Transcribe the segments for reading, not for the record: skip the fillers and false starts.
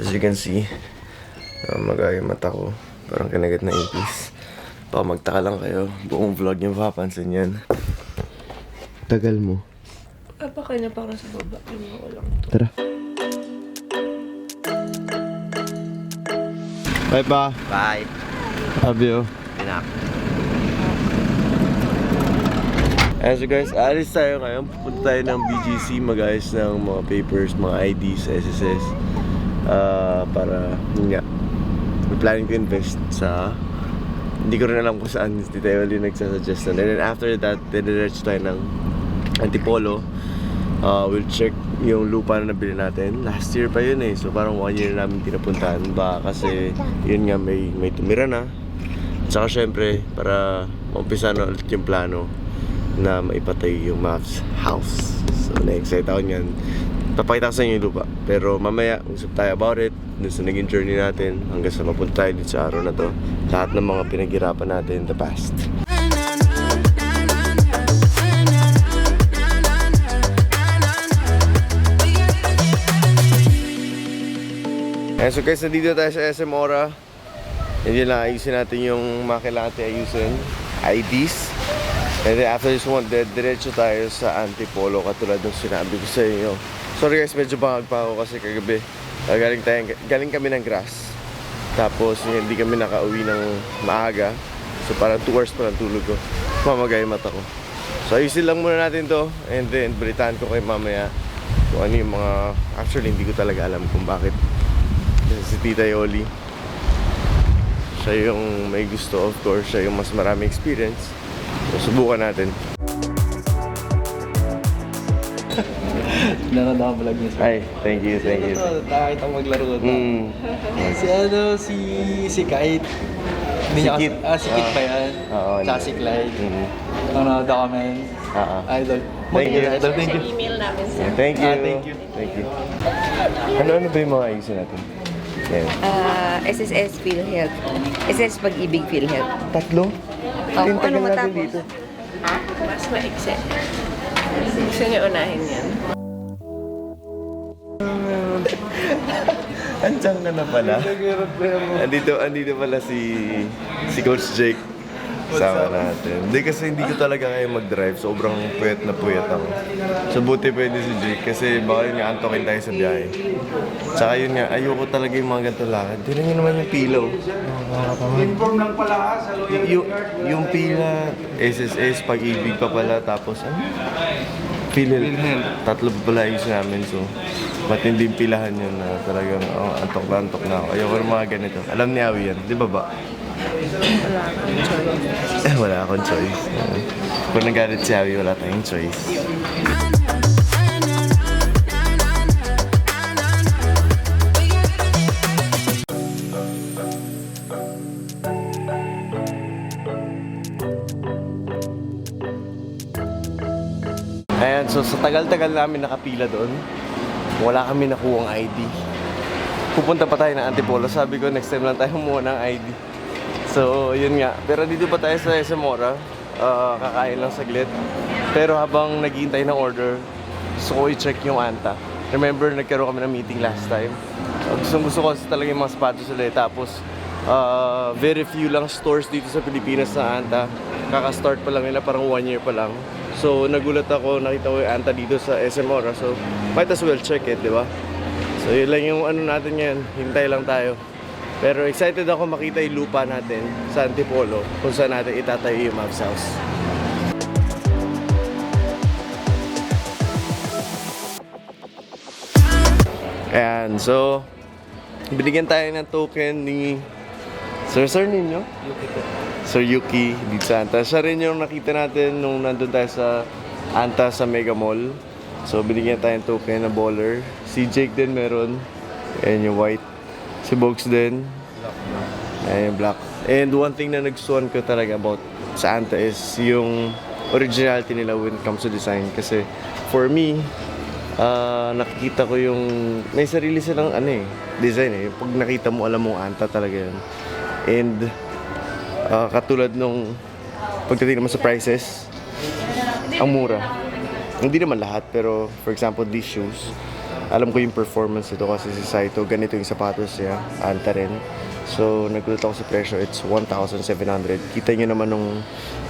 As you can see, magaya yung mata ko. Parang kinagat na ipis. Baka magtaka lang kayo. Buong vlog yung papansin yan. Tagal mo. Baka niya parang sa baba. Yung walang to. Tara. Bye pa. Bye. Love you. Pinak. So guys, alis tayo ngayon. Pupunta tayo ng BGC, mag-ayos ng mga papers, mga IDs, SSS. Para, yun nga, we're planning to invest sa, hindi ko rin alam kung saan, hindi tayo ulit nagsasuggest. And then after that, diretso tayo ng Antipolo. We'll check yung lupa na nabili natin. Last year pa yun eh, so parang 1 year namin pinapuntahan. Baka kasi, yun nga, may tumira na. Tsaka syempre, para maumpisa na ulit yung plano na maipatay yung Mavs house. So na-excite ako niyan. Papakita ko sa inyo yung lupa. Pero mamaya, usap tayo about it. Dun sa naging journey natin hanggang sa mapunta tayo dito sa araw na to. Lahat ng mga pinaghirapan natin in the past. So guys, nandito tayo sa SM Ora. Hindi lang ayusin natin yung mga kailangan natin ayusin. IDs. And then after this one, diretso tayo sa Antipolo katulad ng sinabi ko sa inyo. Sorry guys, medyo bangag pa ako kasi kagabi galing kami ng grass. Tapos hindi kami nakauwi ng maaga. So parang 2 hours pa ng tulog ko. Mamagay yung mata ko. So ayusin lang muna natin to. And then balitaan ko kayo mamaya kung ano yung mga... Actually hindi ko talaga alam kung bakit. Kasi si Tita Yoli, siya yung may gusto, of course. Siya yung mas marami experience. So, subukan natin. Nanood ako vlog niya. Ay, thank you, thank you. Nakakita ko maglaro ito. Si Kite. Hindi niya Si Kit. si Kit pa yan. Oo. Tsaka si Clyde. Mm. Nanood ako, man. Idol. Thank you. Idol, thank Sa you. email namin sa Thank you. Thank you. Thank you. Ano ba yung mga ayusin natin? Yan. SSS PhilHealth. SSS Pag-ibig PhilHealth. Tatlo? Yung tagal ano natin matapos? dito. mas maikse. Gusto niyo unahin yan? Andiyan ka na pala. Andito pala si Coach Jake. Sama natin. Hindi kasi hindi ko talaga kaya mag-drive. Sobrang puyat na puyat ako. So buti pwede si Jake kasi baka yun nga antokin tayo sa biyahe. Tsaka yun nga, ayoko talaga yung mga ganito lakad. Tignan nyo naman yung pillow. Inform lang pala ha, sa lawyer. Yung pila, SSS, Pag-ibig pa pala, tapos ano? PhilHealth. Tatlo pa pala ayusin namin. So matinding pilahan yun na talagang antok na ako. Ayoko ng mga ganito. Alam ni Awi yan, di ba ba? Wala akong choice. Kung nagalit si Awi, wala tayong choice. Ayan, so sa tagal-tagal namin nakapila doon, wala kami nakuhang ID. Pupunta pa tayo ng Antipolo. Sabi ko, next time lang tayo muna ng ID. So, yun nga. Pero dito pa tayo sa SM Ora. Kakain lang saglit. Pero habang naghihintay ng order, gusto ko i-check yung Anta. Remember, nagkaroon kami ng meeting last time. Gusto ko talaga yung mga sapatos ulit. Tapos, very few lang stores dito sa Pilipinas na Anta. Kaka-start pa lang nila, parang 1 year pa lang. So, nagulat ako, nakita ko yung Anta dito sa SM Ora. So, might as well check it, di ba? So, yun lang yung ano natin ngayon. Hintay lang tayo. Pero excited ako makita yung lupa natin sa Antipolo kung saan natin itatayo yung Mavs house. Ayan, so binigyan tayo ng token ni Sir ninyo? Sir Yuki dito sa Anta. Siya rin yung nakita natin nung nandun tayo sa Anta sa Mega Mall. So binigyan tayo ng token na baller. Si Jake din meron. Ayan yung white. Si Bogs din. Ayan yung black. And one thing na nagustuhan ko talaga about sa Anta is yung originality nila when it comes to design. Kasi for me, nakikita ko yung may sarili silang design eh. Pag nakita mo, alam mo Anta talaga yun. And katulad nung pagdating naman sa prices, ang mura. Hindi naman lahat, pero for example, these shoes, alam ko yung performance nito kasi si Saito, ganito yung sapatos niya, anta rin. So, nagulat ako sa presyo, it's 1,700. Kita nyo naman nung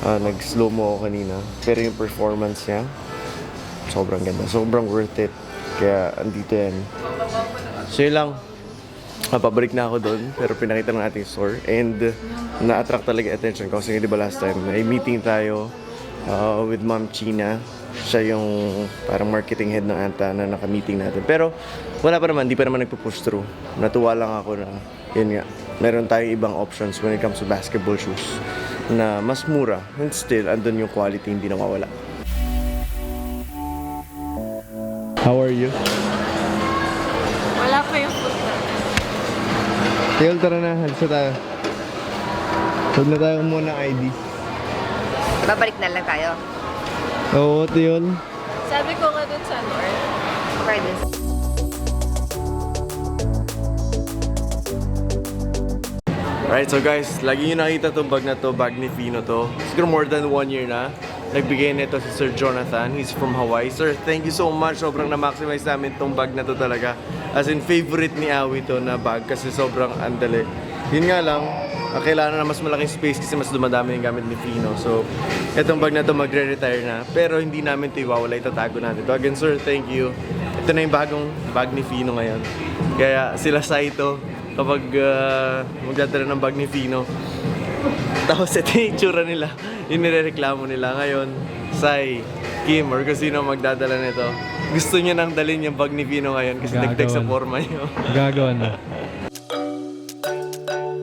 nag-slow mo ako kanina. Pero yung performance niya, sobrang ganda. Sobrang worth it. Kaya, andito yan. So, yun lang. Pabalik na ako doon, pero pinakita ng ating store. And, na-attract talaga yung attention ko. Kasi di ba last time, may meeting tayo with Ma'am China. Siya yung parang marketing head ng Anta na naka-meeting natin. Pero, wala pa naman, di pa naman nagpo-push through. Natuwa lang ako na, yun nga, meron tayong ibang options when it comes to basketball shoes na mas mura and still andun yung quality, hindi nawawala. How are you? Wala pa yung food na. Tiyol, tara na, halisa tayo. Huwag na tayo muna ID. Babalik na lang tayo. Oo, Tiyol. Sabi ko nga dun sa North. Okay, this. Right, so guys, lagi nyo nakita itong bag na to, bag ni Fino to. Siguro more than 1 year na. Nagbigay nito si Sir Jonathan, he's from Hawaii. Sir, thank you so much. Sobrang na-maximize namin itong bag na to talaga. As in, favorite ni Awi to na bag kasi sobrang andali. Yun nga lang, kailangan na mas malaking space kasi mas dumadami yung gamit ni Fino. So, itong bag na to magre-retire na. Pero hindi namin ito iwawala, itatago natin ito. Again, sir, thank you. Ito na yung bagong bag ni Fino ngayon. Kaya sila Saito, kapag magdadala ng bag ni Fino, tapos ito yung itsura nila, yung nirereklamo nila ngayon, Sai, Kim, or kung sino magdadala nito, gusto niya nang dalhin yung bag ni Fino ngayon kasi dagdag sa forma niyo. Gagawa na.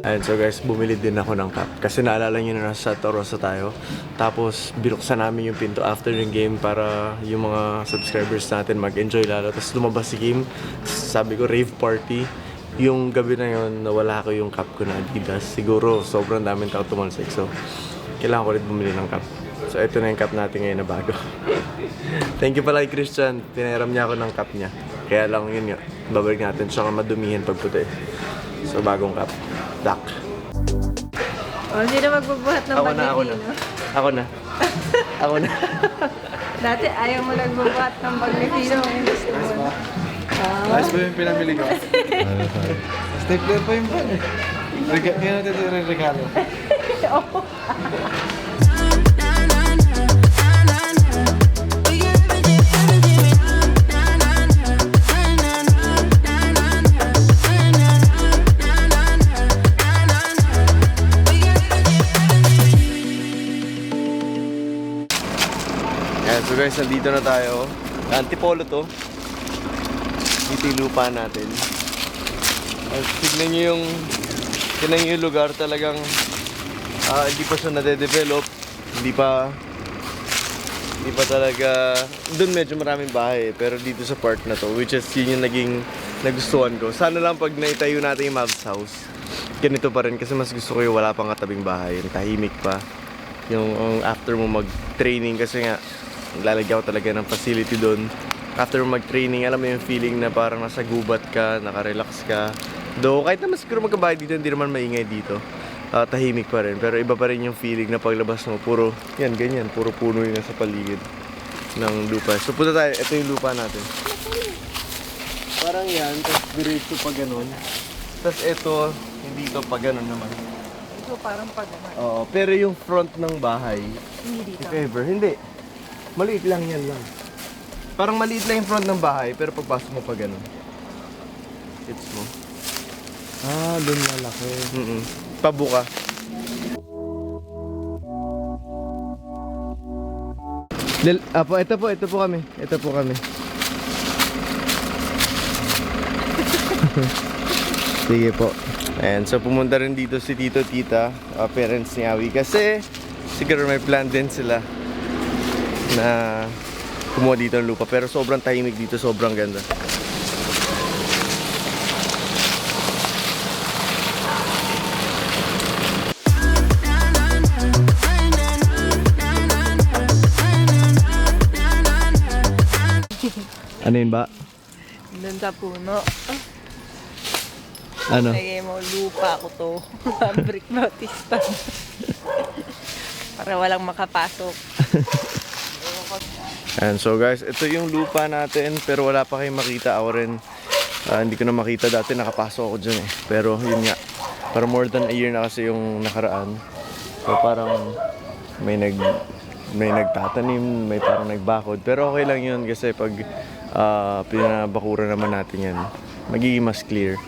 And so guys, bumili din ako ng cup kasi naalala nyo na nasa Torosa tayo. Tapos binuksan namin yung pinto after yung game para yung mga subscribers natin mag-enjoy lalo. Tapos lumabas si Kim, sabi ko rave party. Yung gabi na yun, nawala ko yung cup ko na Adidas. Siguro sobrang daming tao tumalsik. So, kailangan ko rin bumili ng cup. So, ito na yung cup natin ngayon na bago. Thank you pala kay Christian. Pinahiram niya ako ng cup niya. Kaya lang yun nga, babalik natin siya madumihin pag puti. So, bagong cup. Duck. Oh, sino magbubuhat ng Ako na. Ako na. Dati ayaw mo nagbubuhat ng Bagnifino. Gusto mo. Ayos ba yung pinamili ko? Stapler pa yung pan eh. Kaya natin ito yung regalo. So guys, nandito na tayo. Antipolo to. Dito yung lupa natin. Tignan nyo yung lugar talagang hindi pa siya nade-develop. Hindi pa talaga, doon medyo maraming bahay pero dito sa part na to, which is yun yung naging nagustuhan ko. Sana lang pag naitayo natin yung Mavs house, ganito pa rin kasi mas gusto ko yung wala pang katabing bahay, yung tahimik pa. Yung after mo mag-training kasi nga, lalagyan ko talaga ng facility doon. After mag-training, alam mo yung feeling na parang nasa gubat ka, naka-relax ka. Though, kahit naman siguro magkabahay dito, hindi naman maingay dito. Tahimik pa rin. Pero iba pa rin yung feeling na paglabas mo, puro, yan, ganyan. Puro puno yung nasa paligid ng lupa. So, punta tayo. Ito yung lupa natin. Parang yan, tapos diretso pa ganun. Tapos ito, hindi ito pa ganun naman. Ito parang pag-naman. Oo, pero yung front ng bahay, Hindi dito. if ever, hindi. Maliit lang yan lang. Parang maliit lang yung front ng bahay, pero pagpasok mo pa ganun. It's mo. Doon lalaki. Pabuka. Ito po kami. Sige po. Ayan, so pumunta rin dito si Tito Tita, parents ni Awi kasi siguro may plan din sila na kumuha dito ng lupa pero sobrang tahimik dito, sobrang ganda. Ano yun ba? Doon sa puno. Ano? Lagay mo, lupa ko to. Fabric Bautista. Para walang makapasok. And so guys, ito yung lupa natin pero wala pa kayong makita. Ako rin, hindi ko na makita dati, nakapasok ako dyan eh. Pero yun nga, para more than a year na kasi yung nakaraan. So parang may nagtatanim, may parang nagbakod. Pero okay lang yun kasi pag pinabakura naman natin yan, magiging mas clear.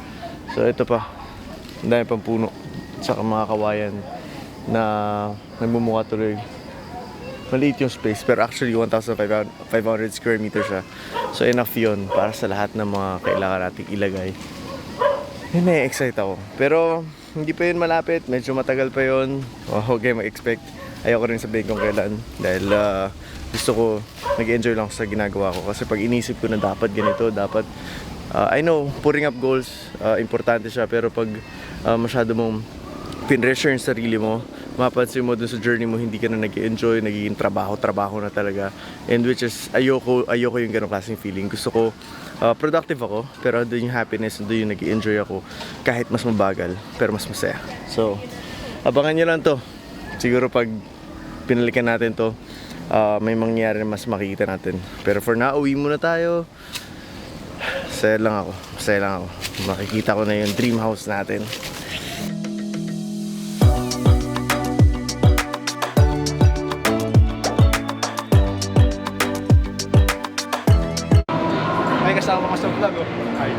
So ito pa, ang dami pang puno. Tsaka mga kawayan na nagmumukha tuloy. Maliit yung space pero actually 1,500 square meters siya. So enough yun para sa lahat ng mga kailangan nating ilagay. Yun, na-excite ako. Pero hindi pa yun malapit, medyo matagal pa yun. Huwag kayo mag-expect. Ayoko rin sabihin kung kailan dahil gusto ko nag-enjoy lang sa ginagawa ko. Kasi pag inisip ko na dapat ganito, dapat I know, putting up goals, importante siya. Pero pag masyado mong pinressure yung sarili mo, mapansin mo dun sa journey mo, hindi ka na nag-enjoy, nagiging trabaho na talaga. And which is, ayoko yung ganong klaseng feeling. Gusto ko, productive ako, pero doon yung happiness, doon yung nag-enjoy ako. Kahit mas mabagal, pero mas masaya. So, abangan nyo lang to. Siguro pag pinalikan natin to, may mangyayari na mas makikita natin. Pero for now, uwi muna tayo. Masaya lang ako. Makikita ko na yung dream house natin. May kasama ka sa vlog, oh. Hi.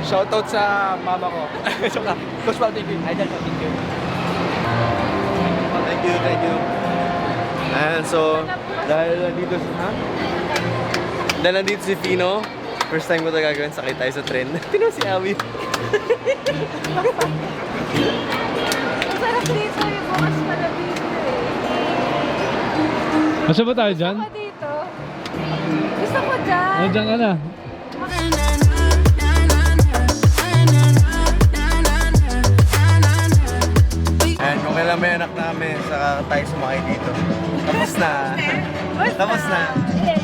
Shoutout sa mama ko. Joke lang. Coach Pao TV. Idol ko, thank you. Thank you. And so, dahil nandito si Fino, first time ko ito gagawin, sakay tayo sa tren. Tino si Awi. Sarap dito, yung bukas pala dito eh. Masa ba tayo dyan? Gusto ko dito. Gusto ko dyan. Ano dyan ka na? And kung kailan may anak namin, saka tayo sumakay dito. Tapos na. Tapos na. Yay!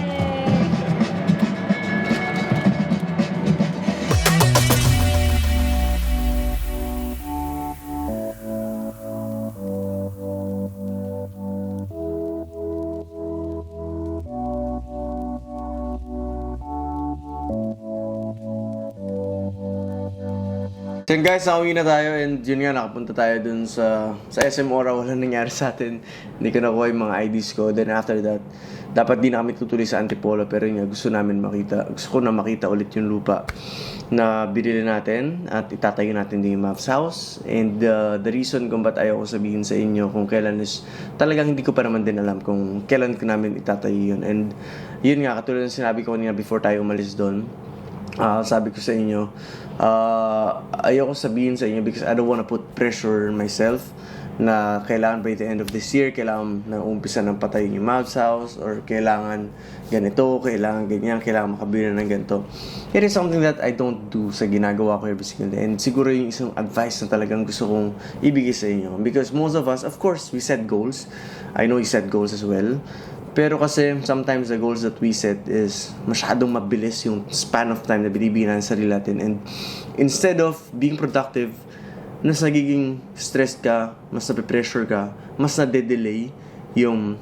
So yun guys, nakauwi na tayo and yun nga, nakapunta tayo dun sa SM Ora. Walang nangyari sa atin. Hindi ko nakuha yung mga IDs ko. Then after that, dapat di na kami tutuloy sa Antipolo. Pero yun nga, gusto ko na makita ulit yung lupa na binili natin at itatayo natin din yung Mavs House. And the reason kung ba't ayaw ko sabihin sa inyo kung kailan is talagang hindi ko pa naman din alam kung kailan ko namin itatayo yun. And yun nga, katulad ng sinabi ko kanina before tayo umalis doon, sabi ko sa inyo, ayoko sabihin sa inyo because I don't wanna put pressure on myself na kailangan by the end of this year, kailangan na umpisa ng patayin yung Mavs House or kailangan ganito, kailangan ganyan, kailangan makabili ng ganito. It is something that I don't do sa ginagawa ko every single day. And siguro yung isang advice na talagang gusto kong ibigay sa inyo. Because most of us, of course, we set goals. I know you set goals as well. Pero kasi sometimes the goals that we set is masyadong mabilis yung span of time na binibigyan ng sarili natin. And instead of being productive, mas nagiging stressed ka, mas nape-pressure ka, mas nade-delay yung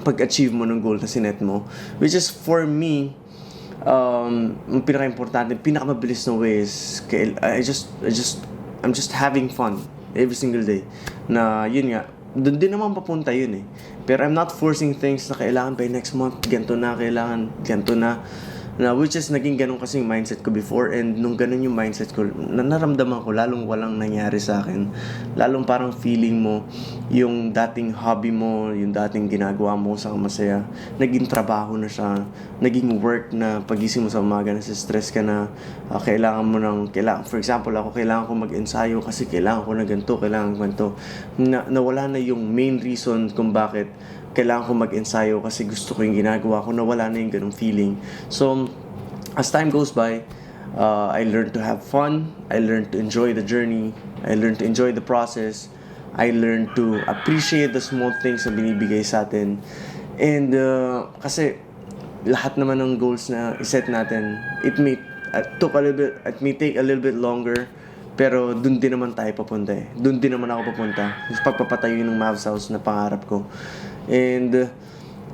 pag-achieve mo ng goal na sinet mo. Which is for me, ang pinaka-importante, pinaka-mabilis na way is I'm just having fun every single day. Na yun nga, doon din naman papunta yun eh. Pero I'm not forcing things na kailangan by next month, ganito na, kailangan ganito na. Which is naging ganun kasi yung mindset ko before. And nung ganun yung mindset ko, naramdaman ko lalong walang nangyari sa akin. Lalong parang feeling mo yung dating hobby mo, yung dating ginagawa mo sa masaya, naging trabaho na siya, naging work na pagising mo sa umaga, nasa stress ka na, kailangan mo for example ako, kailangan ko mag-ensayo kasi kailangan ko na ganito, kailangan ko ganito. Nawala na yung main reason kung bakit kailangan ko mag-ensayo kasi gusto ko yung ginagawa ko, nawala na yung ganung feeling. So, as time goes by, I learned to have fun, I learned to enjoy the journey, I learned to enjoy the process, I learned to appreciate the small things na binibigay sa atin. And kasi lahat naman ng goals na iset natin, it may take a little bit longer, pero dun din naman tayo papunta eh. Dun din naman ako papunta. Yung pagpapatayo ng Mavs House na pangarap ko. And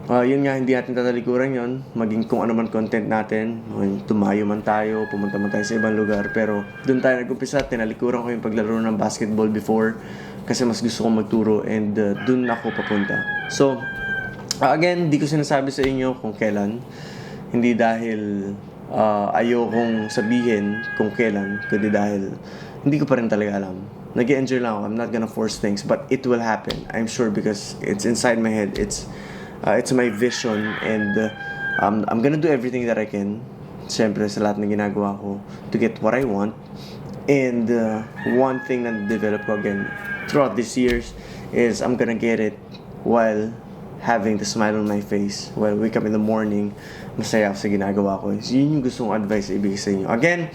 Yun nga, hindi natin tatalikuran yun. Maging kung ano man content natin, tumayo man tayo, pumunta man tayo sa ibang lugar. Pero doon tayo nag-umpisa, tinalikuran ko yung paglaro ng basketball before kasi mas gusto kong magturo and doon ako papunta. So, again, di ko sinasabi sa inyo kung kailan. Hindi dahil ayokong sabihin kung kailan, kundi dahil hindi ko pa rin talaga alam. Nag-enjoy lang ako. I'm not gonna force things, but it will happen. I'm sure because it's inside my head. It's my vision and I'm gonna do everything that I can. Siyempre sa lahat ng ginagawa ko to get what I want. And one thing na develop ko again throughout these years is I'm gonna get it while having the smile on my face. While wake up in the morning, masaya ako sa ginagawa ko. So, yun yung gusto kong advice na ibigay sa inyo. Again,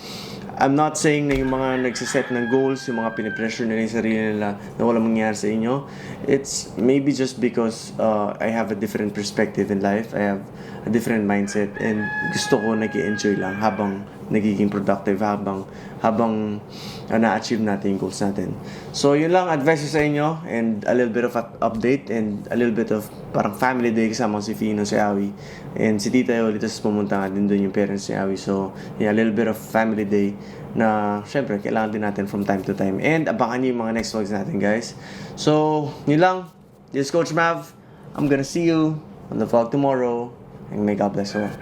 I'm not saying na yung mga nagsiset ng goals, yung mga pinipressure nila yung sarili nila na walang mangyayari sa inyo. It's maybe just because I have a different perspective in life. I have a different mindset and gusto ko nag-i-enjoy lang habang nagiging productive, habang na-achieve natin yung goals natin. So yun lang, advice ko sa inyo and a little bit of update and a little bit of parang family day kasama ko si Fino, si Awi. And si Tita Yolitas pumunta nga din doon yung parents ni Awi. So yeah, a little bit of family day na syempre kailangan din natin from time to time. And abangan niyo yung mga next vlogs natin, guys. So yun lang, this is Coach Mav. I'm gonna see you on the vlog tomorrow and may God bless you all.